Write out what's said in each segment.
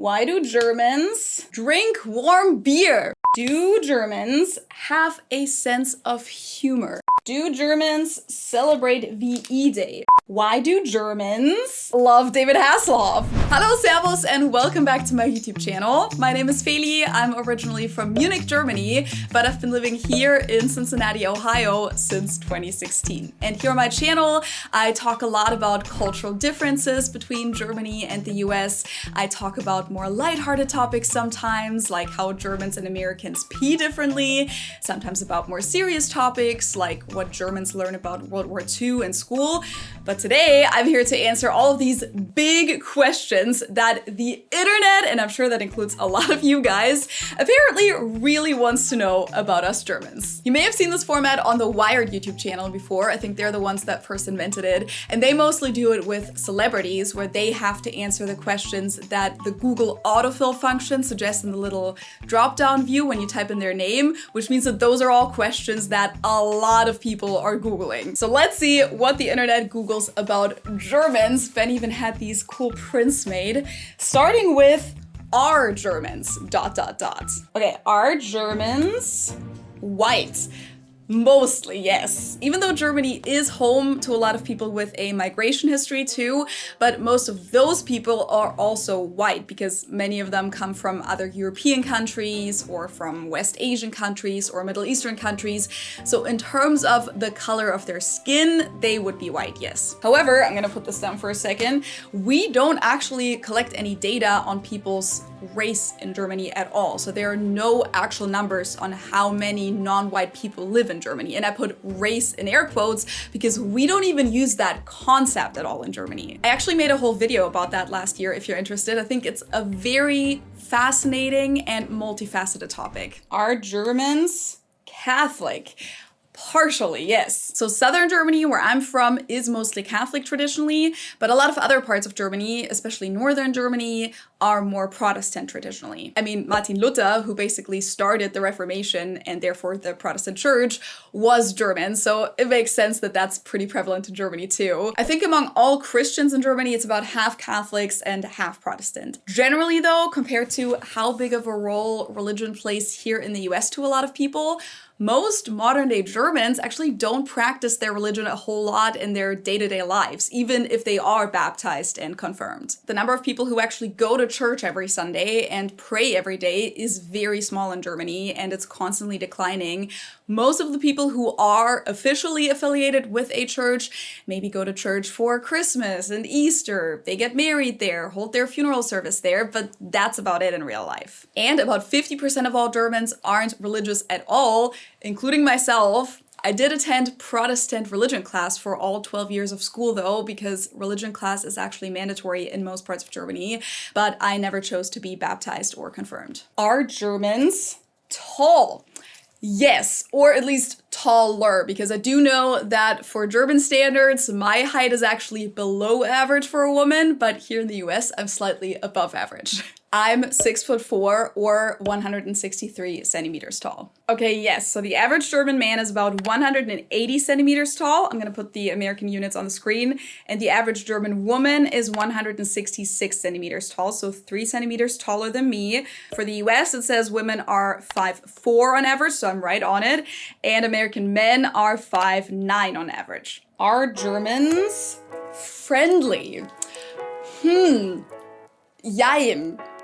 Why do Germans drink warm beer? Do Germans have a sense of humor? Do Germans celebrate VE Day? Why do Germans love David Hasselhoff? Hello, servus, and welcome back to my YouTube channel. My name is Feli. I'm originally from Munich, Germany, but I've been living here in Cincinnati, Ohio since 2016. And here on my channel, I talk a lot about cultural differences between Germany and the US. I talk about more lighthearted topics sometimes, like how Germans and Americans pee differently, sometimes about more serious topics, like what Germans learn about World War II in school. But today, I'm here to answer all of these big questions that the internet, and I'm sure that includes a lot of you guys, apparently really wants to know about us Germans. You may have seen this format on the Wired YouTube channel before. I think they're the ones that first invented it. And they mostly do it with celebrities, where they have to answer the questions that the Google autofill function suggests in the little drop-down view when you type in their name, which means that those are all questions that a lot of people are Googling. So let's see what the internet Googles about Germans. Ben even had these cool prints made, starting with, are Germans ... Okay, are Germans white? Mostly, yes. Even though Germany is home to a lot of people with a migration history too, but most of those people are also white because many of them come from other European countries or from West Asian countries or Middle Eastern countries. So in terms of the color of their skin, they would be white, yes. However, I'm gonna put this down for a second. We don't actually collect any data on people's race in Germany at all. So there are no actual numbers on how many non-white people live in Germany. And I put race in air quotes because we don't even use that concept at all in Germany. I actually made a whole video about that last year if you're interested. I think it's a very fascinating and multifaceted topic. Are Germans Catholic? Partially, yes. So southern Germany, where I'm from, is mostly Catholic traditionally, but a lot of other parts of Germany, especially northern Germany, are more Protestant traditionally. I mean, Martin Luther, who basically started the Reformation and therefore the Protestant church, was German, so it makes sense that that's pretty prevalent in Germany too. I think among all Christians in Germany, it's about half Catholics and half Protestant. Generally though, compared to how big of a role religion plays here in the US to a lot of people, most modern-day Germans actually don't practice their religion a whole lot in their day-to-day lives, even if they are baptized and confirmed. The number of people who actually go to church every Sunday and pray every day is very small in Germany, and it's constantly declining. Most of the people who are officially affiliated with a church maybe go to church for Christmas and Easter. They get married there, hold their funeral service there, but that's about it in real life. And about 50% of all Germans aren't religious at all, including myself. I did attend Protestant religion class for all 12 years of school though, because religion class is actually mandatory in most parts of Germany, but I never chose to be baptized or confirmed. Are Germans tall? Yes, or at least taller, because I do know that for German standards, my height is actually below average for a woman, but here in the US, I'm slightly above average. I'm 6'4" or 163 centimeters tall. Okay, yes, so the average German man is about 180 centimeters tall. I'm gonna put the American units on the screen. And the average German woman is 166 centimeters tall, so 3 centimeters taller than me. For the US, it says women are 5'4" on average, so I'm right on it. And American men are 5'9" on average. Are Germans friendly? Jein.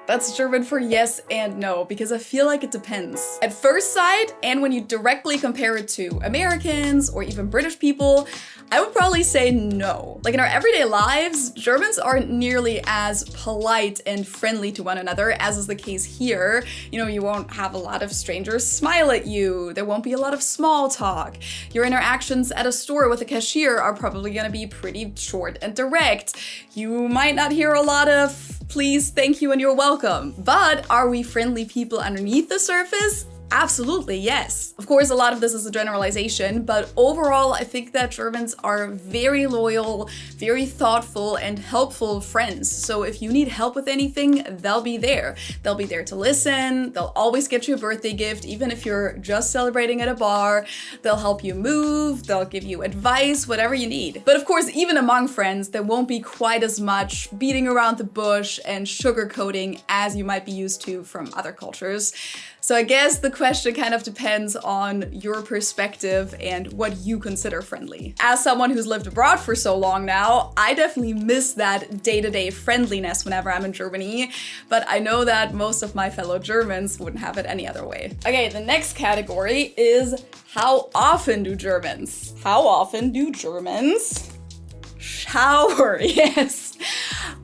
That's German for yes and no, because I feel like it depends. At first sight, and when you directly compare it to Americans or even British people, I would probably say no. Like in our everyday lives, Germans aren't nearly as polite and friendly to one another as is the case here. You know, you won't have a lot of strangers smile at you. There won't be a lot of small talk. Your interactions at a store with a cashier are probably gonna be pretty short and direct. You might not hear a lot of please, thank you, and you're welcome. But are we friendly people underneath the surface? Absolutely, yes. Of course, a lot of this is a generalization, but overall, I think that Germans are very loyal, very thoughtful, and helpful friends. So if you need help with anything, they'll be there. They'll be there to listen, they'll always get you a birthday gift, even if you're just celebrating at a bar. They'll help you move, they'll give you advice, whatever you need. But of course, even among friends, there won't be quite as much beating around the bush and sugarcoating as you might be used to from other cultures. So I guess the question kind of depends on your perspective and what you consider friendly. As someone who's lived abroad for so long now, I definitely miss that day-to-day friendliness whenever I'm in Germany, but I know that most of my fellow Germans wouldn't have it any other way. Okay, the next category is how often do Germans? How often do Germans shower? Yes.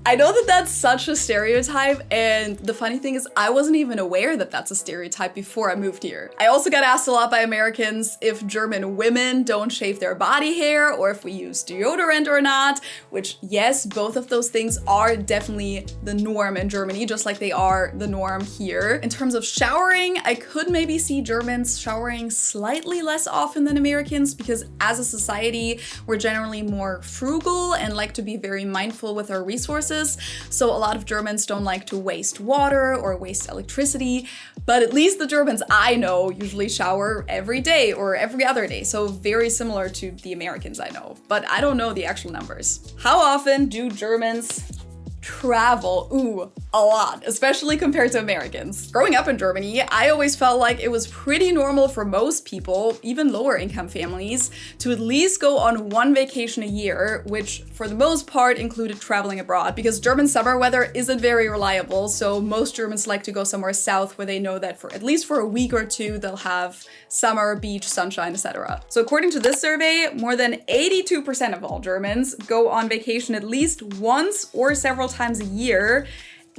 I know that that's such a stereotype, and the funny thing is I wasn't even aware that that's a stereotype before I moved here. I also got asked a lot by Americans if German women don't shave their body hair or if we use deodorant or not, which yes, both of those things are definitely the norm in Germany, just like they are the norm here. In terms of showering, I could maybe see Germans showering slightly less often than Americans because as a society, we're generally more frugal and like to be very mindful with our resources. So a lot of Germans don't like to waste water or waste electricity, but at least the Germans I know usually shower every day or every other day. So very similar to the Americans I know, but I don't know the actual numbers. How often do Germans travel? Ooh, a lot, especially compared to Americans. Growing up in Germany, I always felt like it was pretty normal for most people, even lower income families, to at least go on one vacation a year, which for the most part included traveling abroad because German summer weather isn't very reliable. So most Germans like to go somewhere south where they know that for at least for a week or two, they'll have summer, beach, sunshine, etc. So according to this survey, more than 82% of all Germans go on vacation at least once or several times a year.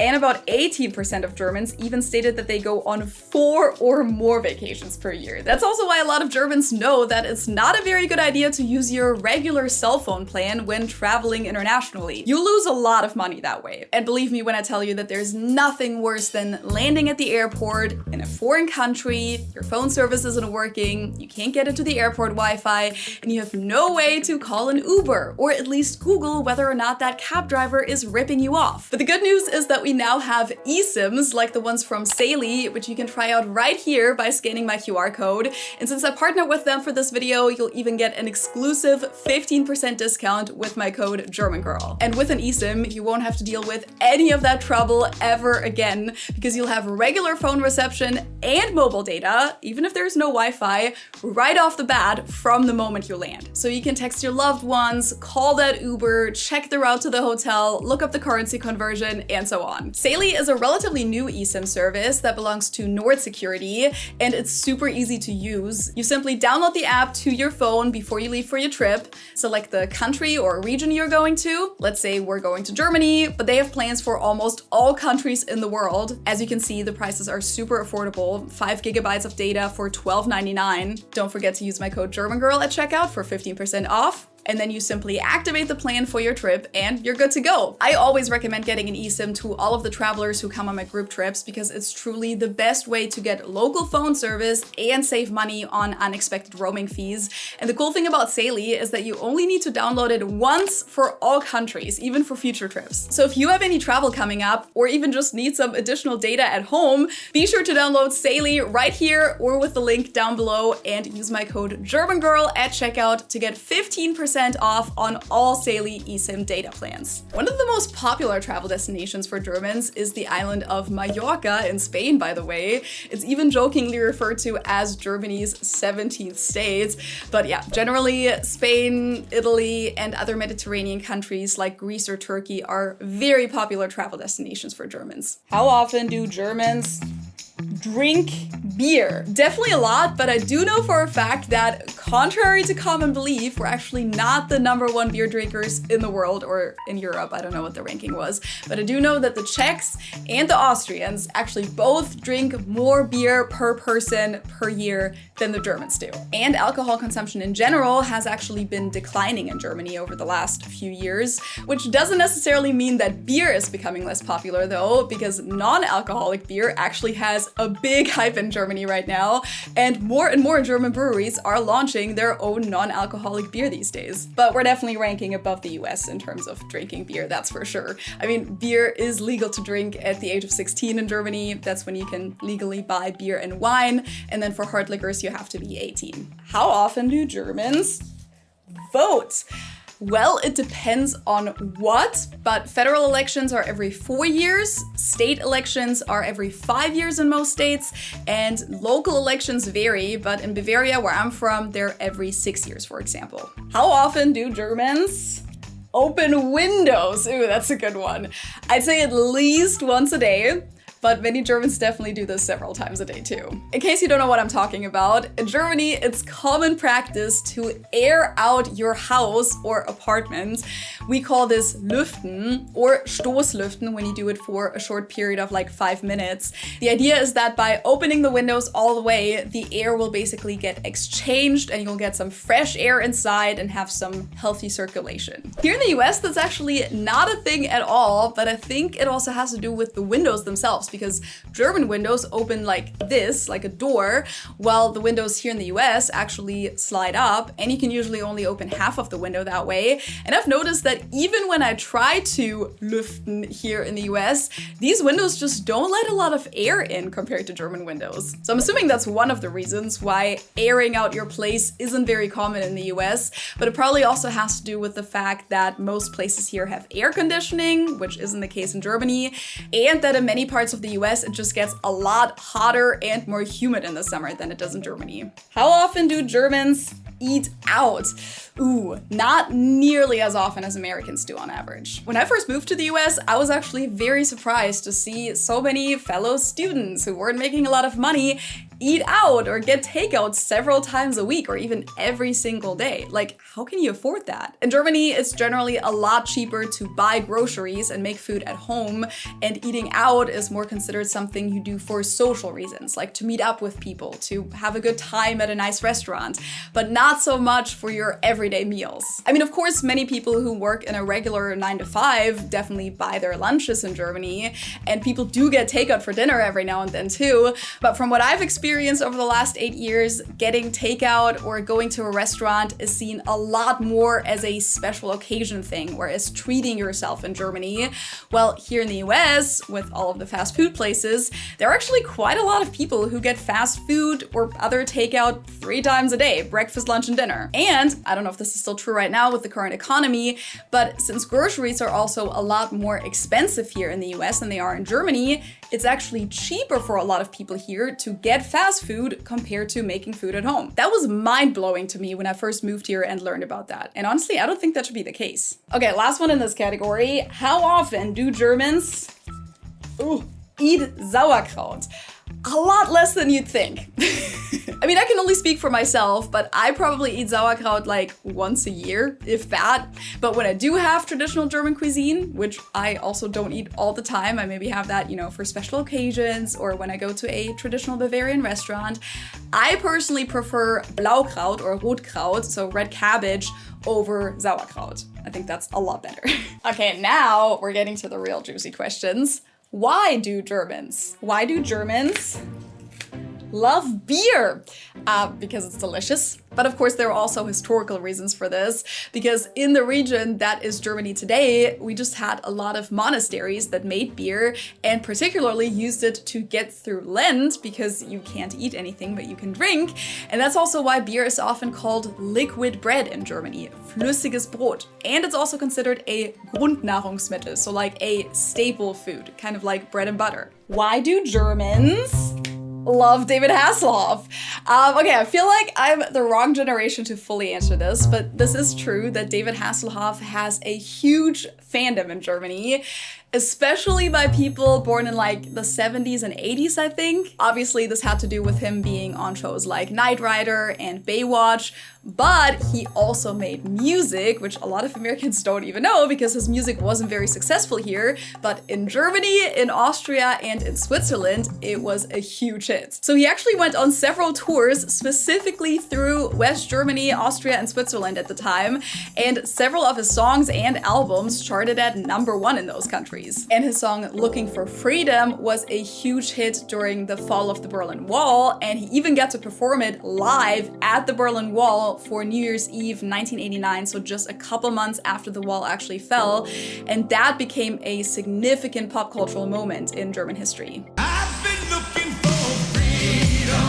And about 18% of Germans even stated that they go on 4 or more vacations per year. That's also why a lot of Germans know that it's not a very good idea to use your regular cell phone plan when traveling internationally. You lose a lot of money that way. And believe me when I tell you that there's nothing worse than landing at the airport in a foreign country, your phone service isn't working, you can't get into the airport Wi-Fi, and you have no way to call an Uber, or at least Google whether or not that cab driver is ripping you off. But the good news is that we now have eSIMs like the ones from Feli, which you can try out right here by scanning my QR code. And since I partnered with them for this video, you'll even get an exclusive 15% discount with my code GermanGirl. And with an eSIM, you won't have to deal with any of that trouble ever again because you'll have regular phone reception and mobile data, even if there's no Wi-Fi, right off the bat from the moment you land. So you can text your loved ones, call that Uber, check the route to the hotel, look up the currency conversion, and so on. Feli is a relatively new eSIM service that belongs to Nord Security, and it's super easy to use. You simply download the app to your phone before you leave for your trip, select the country or region you're going to. Let's say we're going to Germany, but they have plans for almost all countries in the world. As you can see, the prices are super affordable. 5 gigabytes of data for $12.99. Don't forget to use my code GermanGirl at checkout for 15% off. And then you simply activate the plan for your trip and you're good to go. I always recommend getting an eSIM to all of the travelers who come on my group trips because it's truly the best way to get local phone service and save money on unexpected roaming fees. And the cool thing about Feli is that you only need to download it once for all countries, even for future trips. So if you have any travel coming up or even just need some additional data at home, be sure to download Feli right here or with the link down below and use my code GermanGirl at checkout to get 15% off on all Feli eSIM data plans. One of the most popular travel destinations for Germans is the island of Mallorca in Spain, by the way. It's even jokingly referred to as Germany's 17th state. But yeah, generally Spain, Italy, and other Mediterranean countries like Greece or Turkey are very popular travel destinations for Germans. How often do Germans drink beer? Definitely a lot, but I do know for a fact that contrary to common belief, we're actually not the #1 beer drinkers in the world or in Europe. I don't know what the ranking was, but I do know that the Czechs and the Austrians actually both drink more beer per person per year than the Germans do. And alcohol consumption in general has actually been declining in Germany over the last few years, which doesn't necessarily mean that beer is becoming less popular though, because non-alcoholic beer actually has a big hype in Germany right now, and more German breweries are launching their own non-alcoholic beer these days. But we're definitely ranking above the US in terms of drinking beer, that's for sure. I mean, beer is legal to drink at the age of 16 in Germany. That's when you can legally buy beer and wine, and then for hard liquors you have to be 18. How often do Germans vote? Well, it depends on what, but federal elections are every 4 years, state elections are every 5 years in most states, and local elections vary, but in Bavaria, where I'm from, they're every 6 years, for example. How often do Germans open windows? Ooh, that's a good one. I'd say at least once a day. But many Germans definitely do this several times a day too. In case you don't know what I'm talking about, in Germany, it's common practice to air out your house or apartment. We call this Lüften or Stoßlüften when you do it for a short period of like 5 minutes. The idea is that by opening the windows all the way, the air will basically get exchanged and you'll get some fresh air inside and have some healthy circulation. Here in the US, that's actually not a thing at all, but I think it also has to do with the windows themselves, because German windows open like this, like a door, while the windows here in the US actually slide up, and you can usually only open half of the window that way. And I've noticed that even when I try to lüften here in the US, these windows just don't let a lot of air in compared to German windows. So I'm assuming that's one of the reasons why airing out your place isn't very common in the US, but it probably also has to do with the fact that most places here have air conditioning, which isn't the case in Germany, and that in many parts of the US, it just gets a lot hotter and more humid in the summer than it does in Germany. How often do Germans eat out? Ooh, not nearly as often as Americans do on average. When I first moved to the US, I was actually very surprised to see so many fellow students who weren't making a lot of money eat out or get takeout several times a week or even every single day. Like, how can you afford that? In Germany, it's generally a lot cheaper to buy groceries and make food at home, and eating out is more considered something you do for social reasons, like to meet up with people, to have a good time at a nice restaurant, but not so much for your everyday meals. I mean, of course, many people who work in a regular 9 to 5 definitely buy their lunches in Germany, and people do get takeout for dinner every now and then too, but from what I've experienced over the last 8 years, getting takeout or going to a restaurant is seen a lot more as a special occasion thing, whereas treating yourself in Germany, well, here in the US, with all of the fast food places, there are actually quite a lot of people who get fast food or other takeout 3 times a day, breakfast, lunch, and dinner. And I don't know if this is still true right now with the current economy, but since groceries are also a lot more expensive here in the US than they are in Germany, it's actually cheaper for a lot of people here to get fast food compared to making food at home. That was mind-blowing to me when I first moved here and learned about that. And honestly, I don't think that should be the case. Okay, last one in this category. How often do Germans eat sauerkraut? A lot less than you'd think. I mean, I can only speak for myself, but I probably eat sauerkraut like once a year, if that. But when I do have traditional German cuisine, which I also don't eat all the time, I maybe have that, for special occasions or when I go to a traditional Bavarian restaurant, I personally prefer Blaukraut or Rotkraut, so red cabbage, over sauerkraut. I think that's a lot better. Okay, now we're getting to the real juicy questions. Why do Germans love beer? Because it's delicious. But of course, there are also historical reasons for this, because in the region that is Germany today, we just had a lot of monasteries that made beer and particularly used it to get through Lent, because you can't eat anything but you can drink. And that's also why beer is often called liquid bread in Germany, flüssiges Brot. And it's also considered a Grundnahrungsmittel, so like a staple food, kind of like bread and butter. Why do Germans love David Hasselhoff. Okay, I feel like I'm the wrong generation to fully answer this, but this is true that David Hasselhoff has a huge fandom in Germany, especially by people born in like the 70s and 80s, I think. Obviously, this had to do with him being on shows like Knight Rider and Baywatch, but he also made music, which a lot of Americans don't even know because his music wasn't very successful here. But in Germany, in Austria, and in Switzerland, it was a huge hit. So he actually went on several tours specifically through West Germany, Austria, and Switzerland at the time, and several of his songs and albums charted at #1 in those countries. And his song Looking for Freedom was a huge hit during the fall of the Berlin Wall, and he even got to perform it live at the Berlin Wall for New Year's Eve 1989, so just a couple months after the wall actually fell, and that became a significant pop cultural moment in German history. I've been looking for freedom.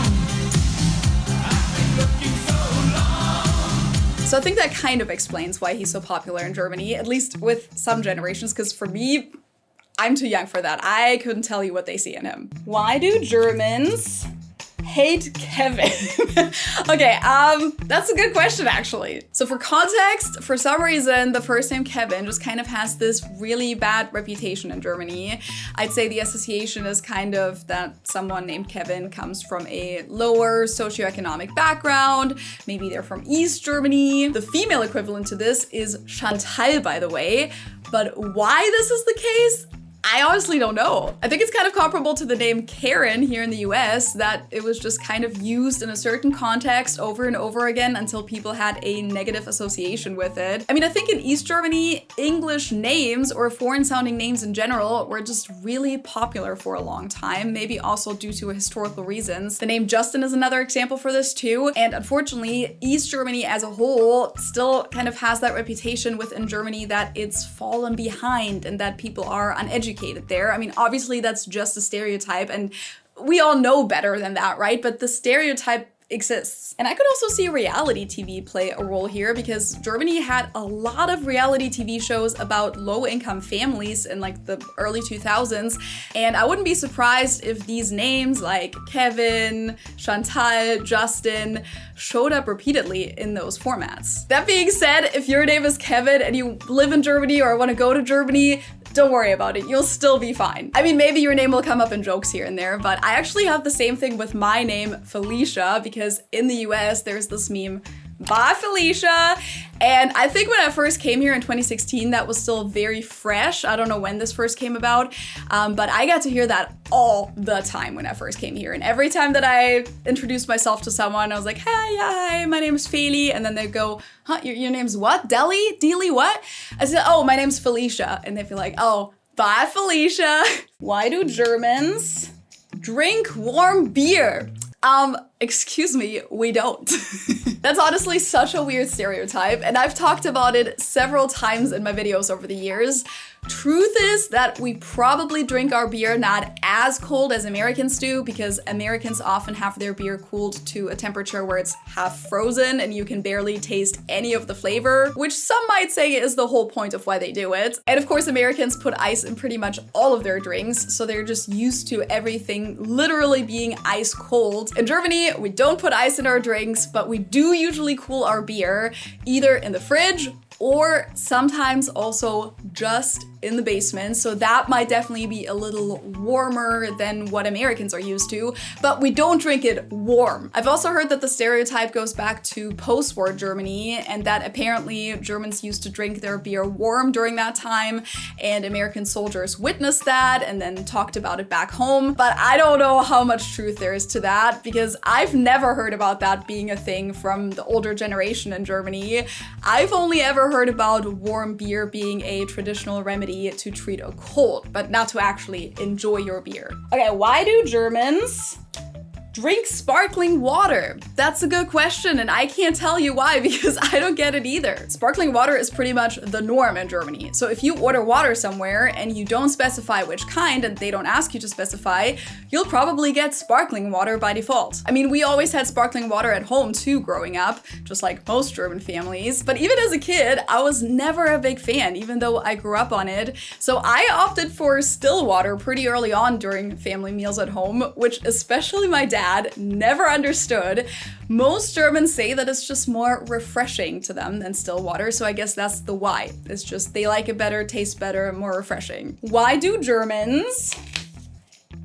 I've been looking so long. So I think that kind of explains why he's so popular in Germany, at least with some generations, because for me, I'm too young for that. I couldn't tell you what they see in him. Why do Germans hate Kevin? Okay, that's a good question actually. So for context, for some reason, the first name Kevin just kind of has this really bad reputation in Germany. I'd say the association is kind of that someone named Kevin comes from a lower socioeconomic background. Maybe they're from East Germany. The female equivalent to this is Chantal, by the way. But why this is the case, I honestly don't know. I think it's kind of comparable to the name Karen here in the US, that it was just kind of used in a certain context over and over again until people had a negative association with it. I mean, I think in East Germany, English names or foreign sounding names in general were just really popular for a long time, maybe also due to historical reasons. The name Justin is another example for this too. And unfortunately, East Germany as a whole still kind of has that reputation within Germany that it's fallen behind and that people are uneducated there. I mean, obviously that's just a stereotype and we all know better than that, right? But the stereotype exists. And I could also see reality TV play a role here because Germany had a lot of reality TV shows about low-income families in like the early 2000s. And I wouldn't be surprised if these names like Kevin, Chantal, Justin showed up repeatedly in those formats. That being said, if your name is Kevin and you live in Germany or want to go to Germany, don't worry about it, you'll still be fine. I mean, maybe your name will come up in jokes here and there, but I actually have the same thing with my name, Felicia, because in the US, there's this meme, bye Felicia. And I think when I first came here in 2016, that was still very fresh. I don't know when this first came about, but I got to hear that all the time when I first came here. And every time that I introduced myself to someone, I was like, hey, yeah, hi, my name is Feli. And then they'd go, huh, your name's what? Deli? Deely what? I said, oh, my name's Felicia. And they'd be like, oh, bye Felicia. Why do Germans drink warm beer? Excuse me, we don't. That's honestly such a weird stereotype, and I've talked about it several times in my videos over the years. Truth is that we probably drink our beer not as cold as Americans do because Americans often have their beer cooled to a temperature where it's half frozen and you can barely taste any of the flavor, which some might say is the whole point of why they do it. And of course, Americans put ice in pretty much all of their drinks, so they're just used to everything literally being ice cold. In Germany, we don't put ice in our drinks, but we do usually cool our beer either in the fridge or sometimes also just in the basement, so that might definitely be a little warmer than what Americans are used to, but we don't drink it warm. I've also heard that the stereotype goes back to post-war Germany and that apparently Germans used to drink their beer warm during that time and American soldiers witnessed that and then talked about it back home, but I don't know how much truth there is to that because I've never heard about that being a thing from the older generation in Germany. I've only ever heard about warm beer being a traditional remedy to treat a cold, but not to actually enjoy your beer. Okay, why do Germans Drink sparkling water. That's a good question, and I can't tell you why because I don't get it either. Sparkling water is pretty much the norm in Germany. So if you order water somewhere and you don't specify which kind and they don't ask you to specify, you'll probably get sparkling water by default. I mean, we always had sparkling water at home too growing up, just like most German families. But even as a kid, I was never a big fan, even though I grew up on it. So I opted for still water pretty early on during family meals at home, which especially my dad never understood. Most Germans say that it's just more refreshing to them than still water, so I guess that's the why. It's just they like it better, tastes better, more refreshing. Why do Germans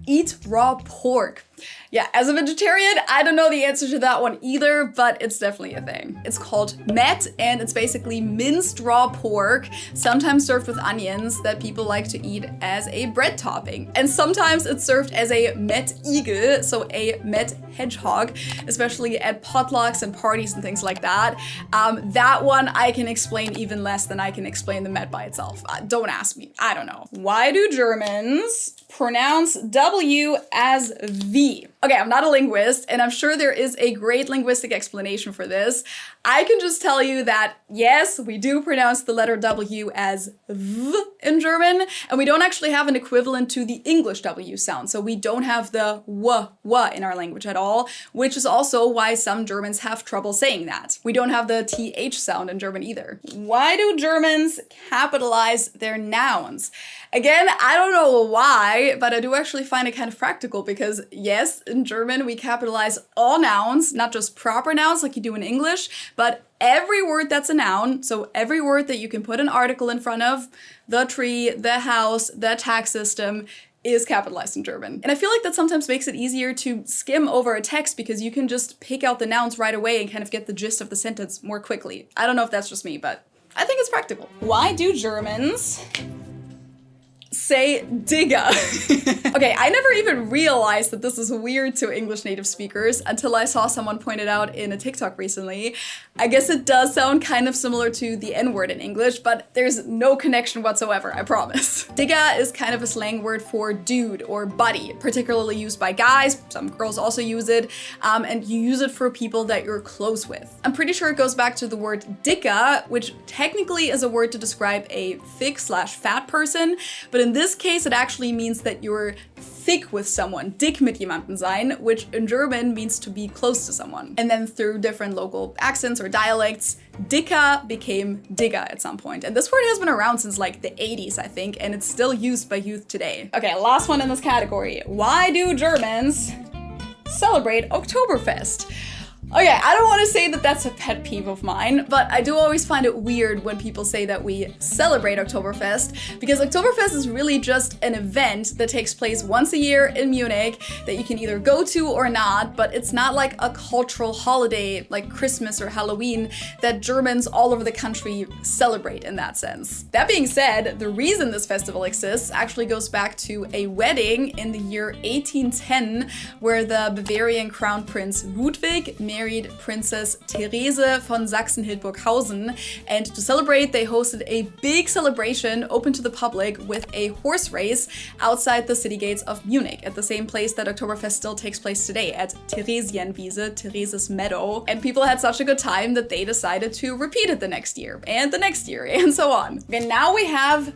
eat raw pork? Yeah, as a vegetarian, I don't know the answer to that one either, but it's definitely a thing. It's called Met, and it's basically minced raw pork, sometimes served with onions that people like to eat as a bread topping. And sometimes it's served as a Met-Igel, so a Met hedgehog, especially at potlucks and parties and things like that. That one I can explain even less than I can explain the Met by itself. Don't ask me, I don't know. Why do Germans pronounce W as V? Okay, I'm not a linguist, and I'm sure there is a great linguistic explanation for this. I can just tell you that, yes, we do pronounce the letter W as V in German, and we don't actually have an equivalent to the English W sound, so we don't have the W in our language at all, which is also why some Germans have trouble saying that. We don't have the TH sound in German either. Why do Germans capitalize their nouns? Again, I don't know why, but I do actually find it kind of practical because, yes, in German we capitalize all nouns, not just proper nouns like you do in English, but every word that's a noun, so every word that you can put an article in front of, the tree, the house, the tax system, is capitalized in German. And I feel like that sometimes makes it easier to skim over a text because you can just pick out the nouns right away and kind of get the gist of the sentence more quickly. I don't know if that's just me, but I think it's practical. Why do Germans say Digga? Okay, I never even realized that this is weird to English native speakers until I saw someone point it out in a TikTok recently. I guess it does sound kind of similar to the N-word in English, but there's no connection whatsoever, I promise. Digga is kind of a slang word for dude or buddy, particularly used by guys. Some girls also use it, and you use it for people that you're close with. I'm pretty sure it goes back to the word dicka, which technically is a word to describe a thick/fat person, but in this case, it actually means that you're thick with someone, dick mit jemandem sein, which in German means to be close to someone. And then through different local accents or dialects, dicka became digga at some point. And this word has been around since like the 80s, I think, and it's still used by youth today. Okay, last one in this category. Why do Germans celebrate Oktoberfest? Okay, I don't want to say that that's a pet peeve of mine, but I do always find it weird when people say that we celebrate Oktoberfest, because Oktoberfest is really just an event that takes place once a year in Munich that you can either go to or not, but it's not like a cultural holiday like Christmas or Halloween that Germans all over the country celebrate in that sense. That being said, the reason this festival exists actually goes back to a wedding in the year 1810 where the Bavarian Crown Prince Ludwig married Princess Therese von Sachsen-Hildburghausen, and to celebrate, they hosted a big celebration open to the public with a horse race outside the city gates of Munich, at the same place that Oktoberfest still takes place today, at Theresienwiese, Therese's Meadow. And people had such a good time that they decided to repeat it the next year, and so on. And now we have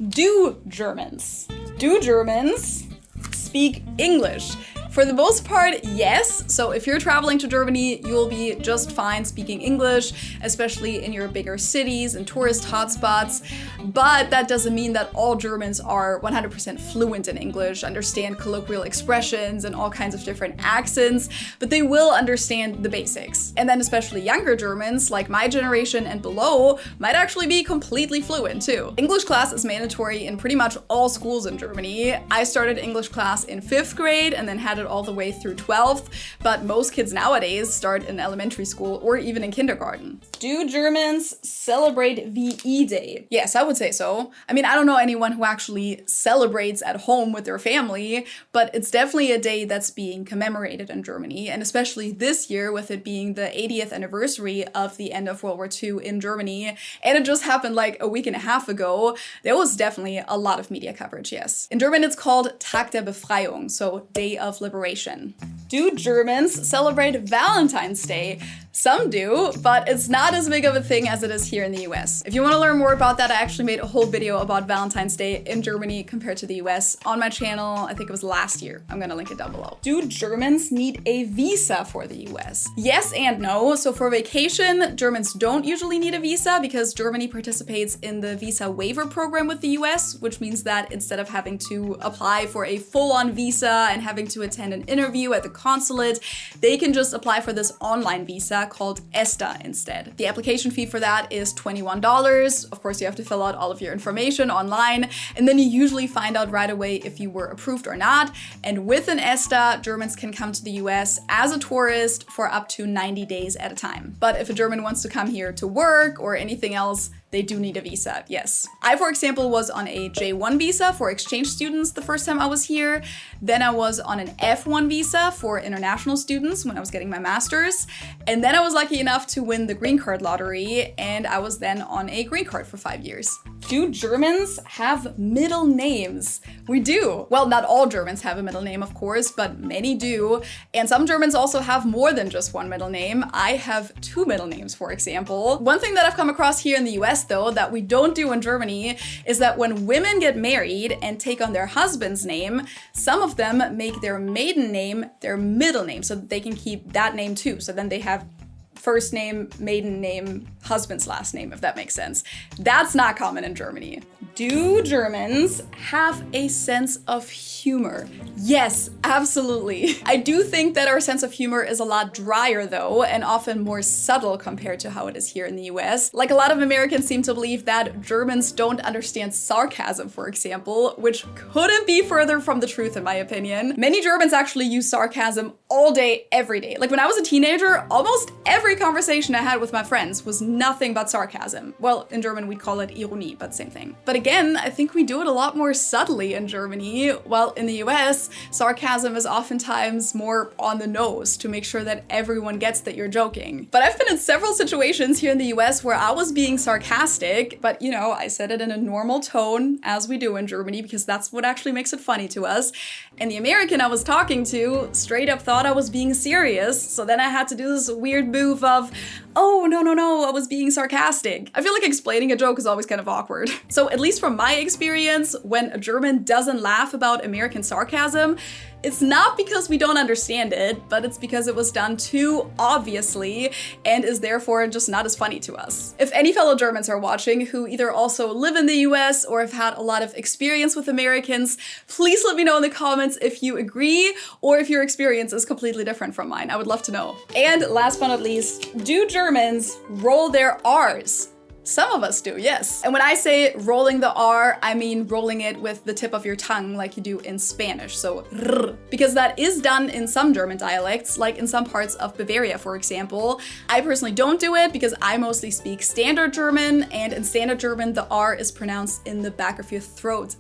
do Germans. Do Germans speak English? For the most part, yes. So if you're traveling to Germany, you'll be just fine speaking English, especially in your bigger cities and tourist hotspots. But that doesn't mean that all Germans are 100% fluent in English, understand colloquial expressions and all kinds of different accents, but they will understand the basics. And then especially younger Germans, like my generation and below, might actually be completely fluent too. English class is mandatory in pretty much all schools in Germany. I started English class in 5th grade and then had it all the way through 12th, but most kids nowadays start in elementary school or even in kindergarten. Do Germans celebrate VE Day? Yes, I would say so. I mean, I don't know anyone who actually celebrates at home with their family, but it's definitely a day that's being commemorated in Germany, and especially this year with it being the 80th anniversary of the end of World War II in Germany, and it just happened like a week and a half ago. There was definitely a lot of media coverage, yes. In German, it's called Tag der Befreiung, so Day of Liberation. celebration. Do Germans celebrate Valentine's Day? Some do, but it's not as big of a thing as it is here in the US. If you want to learn more about that, I actually made a whole video about Valentine's Day in Germany compared to the US on my channel. I think it was last year. I'm gonna link it down below. Do Germans need a visa for the US? Yes and no. So for vacation, Germans don't usually need a visa because Germany participates in the visa waiver program with the US, which means that instead of having to apply for a full-on visa and having to attend an interview at the consulate, they can just apply for this online visa called ESTA instead. The application fee for that is $21. Of course, you have to fill out all of your information online, and then you usually find out right away if you were approved or not. And with an ESTA, Germans can come to the US as a tourist for up to 90 days at a time. But if a German wants to come here to work or anything else, they do need a visa, yes. I, for example, was on a J1 visa for exchange students the first time I was here. Then I was on an F1 visa for international students when I was getting my master's. And then I was lucky enough to win the green card lottery, and I was then on a green card for 5 years. Do Germans have middle names? We do. Well, not all Germans have a middle name, of course, but many do. And some Germans also have more than just one middle name. I have 2 middle names, for example. One thing that I've come across here in the US, though, that we don't do in Germany is that when women get married and take on their husband's name, some of them make their maiden name their middle name so that they can keep that name too. So then they have first name, maiden name, husband's last name, if that makes sense. That's not common in Germany. Do Germans have a sense of humor? Yes, absolutely. I do think that our sense of humor is a lot drier though, and often more subtle compared to how it is here in the US. Like, a lot of Americans seem to believe that Germans don't understand sarcasm, for example, which couldn't be further from the truth in my opinion. Many Germans actually use sarcasm all day, every day. Like when I was a teenager, almost every conversation I had with my friends was nothing but sarcasm. Well, in German we'd call it Ironie, but same thing. But again, I think we do it a lot more subtly in Germany. While in the US, sarcasm is oftentimes more on the nose to make sure that everyone gets that you're joking. But I've been in several situations here in the US where I was being sarcastic, but you know, I said it in a normal tone, as we do in Germany, because that's what actually makes it funny to us. And the American I was talking to straight up thought I was being serious, so then I had to do this weird move of, oh, no, I was being sarcastic. I feel like explaining a joke is always kind of awkward. So at least from my experience, when a German doesn't laugh about American sarcasm, it's not because we don't understand it, but it's because it was done too obviously and is therefore just not as funny to us. If any fellow Germans are watching who either also live in the US or have had a lot of experience with Americans, please let me know in the comments if you agree or if your experience is completely different from mine. I would love to know. And last but not least, do Germans roll their R's? Some of us do, yes. And when I say rolling the R, I mean rolling it with the tip of your tongue like you do in Spanish, so r, because that is done in some German dialects, like in some parts of Bavaria, for example. I personally don't do it because I mostly speak Standard German, and in Standard German, the R is pronounced in the back of your throat.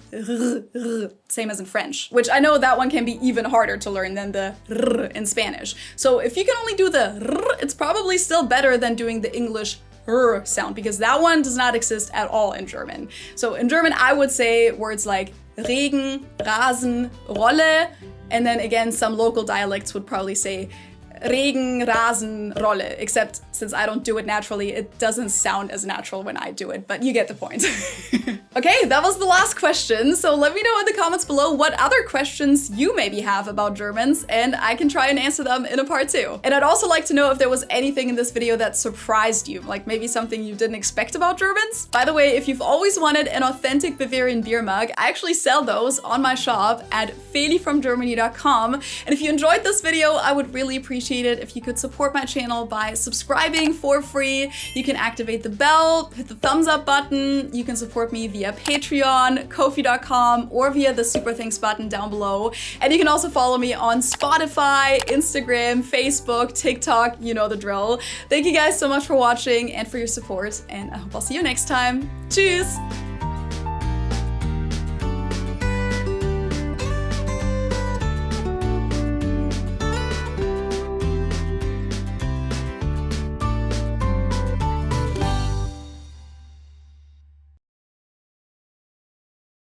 Same as in French, which I know that one can be even harder to learn than the r in Spanish. So if you can only do the r, it's probably still better than doing the English R sound, because that one does not exist at all in German. So in German, I would say words like Regen, Rasen, Rolle, and then again, some local dialects would probably say Regen, Rasen, Rolle, except since I don't do it naturally, it doesn't sound as natural when I do it, but you get the point. Okay, that was the last question, so let me know in the comments below what other questions you maybe have about Germans, and I can try and answer them in a part 2. And I'd also like to know if there was anything in this video that surprised you, like maybe something you didn't expect about Germans. By the way, if you've always wanted an authentic Bavarian beer mug, I actually sell those on my shop at felifromgermany.com. And if you enjoyed this video, I would really appreciate it if you could support my channel by subscribing for free. You can activate the bell, hit the thumbs up button, you can support me via Patreon, Ko-fi.com, or via the super thanks button down below. And you can also follow me on Spotify, Instagram, Facebook, TikTok, you know the drill. Thank you guys so much for watching and for your support, and I hope I'll see you next time. Tschüss!